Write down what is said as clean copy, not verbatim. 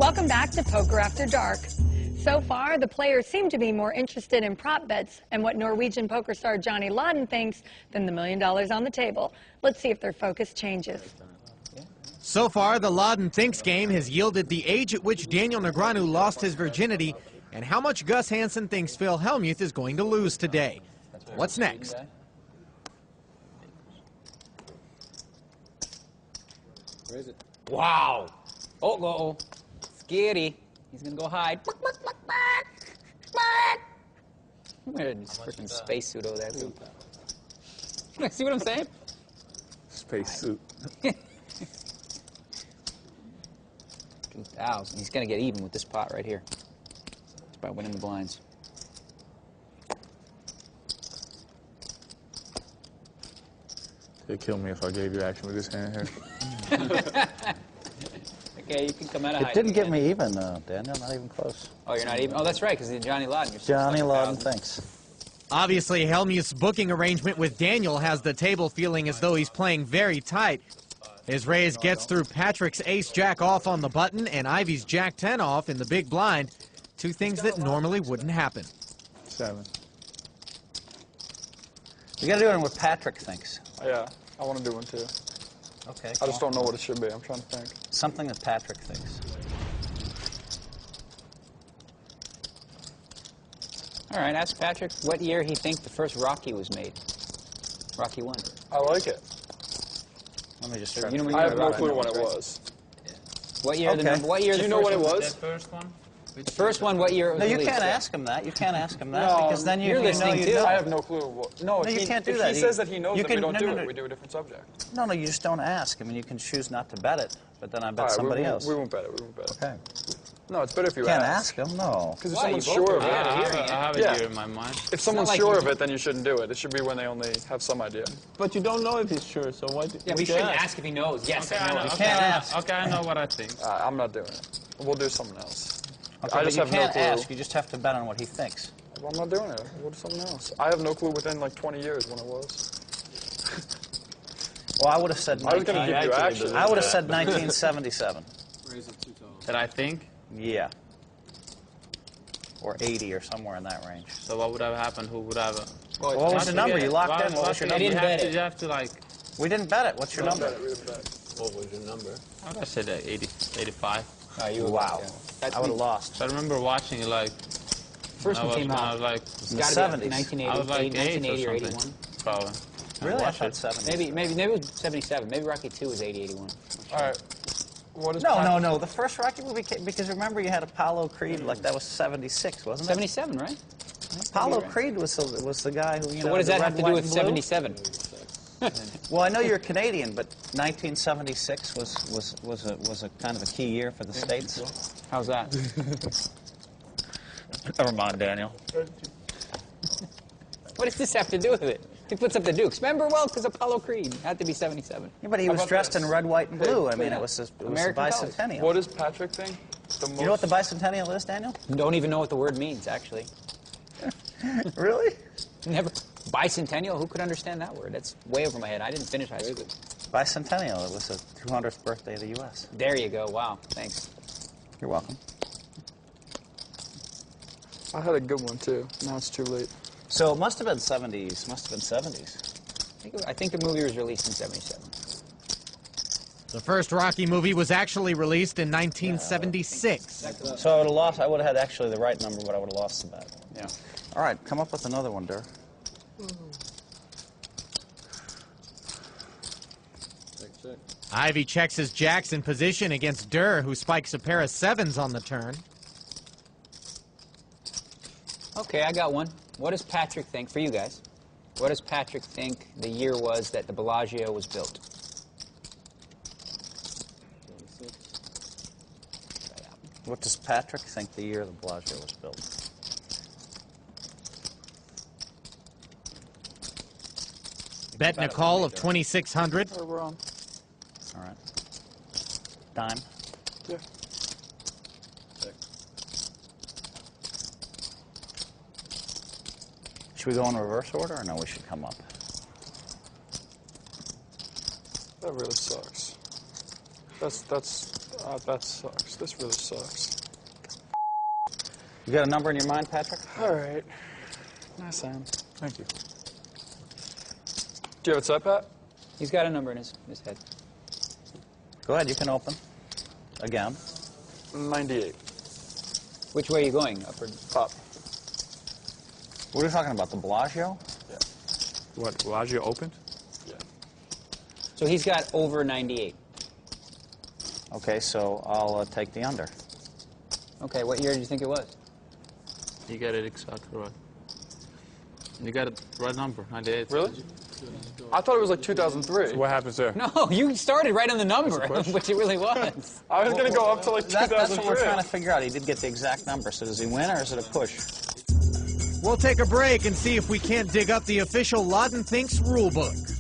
Welcome back to Poker After Dark. So far, the players seem to be more interested in prop bets and what Norwegian poker star Johnny Lawden thinks than the $1 million on the table. Let's see if their focus changes. So far, the Lawden Thinks game has yielded the age at which Daniel Negreanu lost his virginity and how much Gus Hansen thinks Phil Hellmuth is going to lose today. What's next? Where is it? Wow. Oh, scary. He's going to go hide. Wearing his freaking spacesuit over there, too. See what I'm saying? Spacesuit. 2,000. He's going to get even with this pot right here. It's by winning the blinds. It'd kill me if I gave you action with this hand here. Okay, you can come out of hiding. It didn't get me even, Daniel. Not even close. Oh, you're not even? Oh, that's right, because Johnny Lawden. You're Johnny Lawden thinks. Obviously, Hellmuth's booking arrangement with Daniel has the table feeling as though he's playing very tight. His raise gets through Patrick's ace-jack off on the button and Ivy's jack-10 off in the big blind. Two things that normally wouldn't happen. 7. You got to do it what Patrick thinks. Yeah, I want to do one too. Okay. I just don't know what it should be. I'm trying to think. Something that Patrick thinks. All right, ask Patrick what year he thinks the first Rocky was made. Rocky 1. I like it. Let me just You try. know I have no Rocky clue when was, it right? was. What year? Okay. What year? Do you know what it was? The first one? The first one. What year? It was No, you released? can't ask him that. You can't ask him that No, because then you're you listening know too. you I know. have no clue. No, No, you can't do if that. he says that he knows You it, can- we don't no, do no, it. no. We do a different subject. No, you just don't ask. I mean, you can choose not to bet it, but then I bet All right, somebody we else. won't bet it. We won't bet it. Okay. No, it's better if you Can't ask. ask him. No. Because if Why? You someone's both sure are of bad it, at hearing. I have a Yeah. year in my mind. if someone's like sure you- of it, then you shouldn't do it. It should be when they only have some idea. But you don't know if he's sure, so why? Yeah, we shouldn't ask if he knows. Yes, Okay, I know. I know. it. can't ask. Okay, I know what I think. I'm not doing it. We'll do something else. Okay, I but just you have no can't clue. ask. You just have to bet on what he thinks. Well, I'm not doing it. We'll do something else. I have no clue within like 20 years when it was. Well, I would have said. I was going to give you actually action. believe I would have said 1977. That I think. Yeah. Or 80 or somewhere in that range. So what would have happened? Who would have? What was the number? You locked in. What was your number? didn't bet it. You have to like. We didn't bet it. What's your number? What was your number? I said 80, 85. Oh, you Wow. I would have lost. So I remember watching it like. First I one was, came when I out. was like. It's the gotta be 70s. 1980, I was like 8 1980 or or something. 81. Probably. Really? I Watch thought it. 70. Maybe it was 77. Maybe Rocky 2 was 80, 81. All right. What is No. The first Rocky movie came, because remember you had Apollo Creed, like that was 76, wasn't it? 77, right? Apollo right. Creed was the guy who, you So know, what does the that red, have to do white, with and blue? 77? Well, I know you're Canadian, but 1976 was a kind of a key year for the States. How's that? Never mind, Daniel. What does this have to do with it? He puts up the Dukes. Remember, well, because Apollo Creed had to be 77. Yeah, but he was about dressed this? in red, white, and blue. I mean, Yeah. it was the American colors. bicentennial. What does Patrick think? The most You know what the bicentennial is, Daniel? Don't even know what the word means, actually. Really? Never. Bicentennial? Who could understand that word? That's way over my head. I didn't finish high school. Bicentennial. It was the 200th birthday of the U.S. There you go. Wow. Thanks. You're welcome. I had a good one too. Now it's too late. So it must have been 70s. Must have been 70s. I think the movie was released in 77. The first Rocky movie was actually released in 1976. So I would have lost. I would have had actually the right number, but I would have lost the bet. Yeah. All right, come up with another one, Durr. Ivy checks his jacks in position against Durr, who spikes a pair of 7s on the turn. Okay, I got one. What does Patrick think, for you guys, what does Patrick think the year was that the Bellagio was built? What does Patrick think the year the Bellagio was built? Bet Nicole of 2,600. We're on. All right. Dime. Yeah. Should we go in reverse order, or no, we should come up? That really sucks. That sucks. This really sucks. You got a number in your mind, Patrick? All right. Nice, Sam. Thank you. Do you have it set, Pat? He's got a number in his head. Go ahead, you can open. Again. 98. Which way are you going? Up or Up. What are we talking about, the Bellagio? Yeah. What, Bellagio opened? Yeah. So he's got over 98. Okay, so I'll take the under. Okay, what year do you think it was? You got it exactly right. You got it right number, 98. Really? I thought it was like 2003. What happens there? No, you started right on the number, which it really was. I was going to go up to like 2003. That's what we're trying to figure out. He did get the exact number. So does he win or is it a push? We'll take a break and see if we can't dig up the official Loddon Thinks rulebook.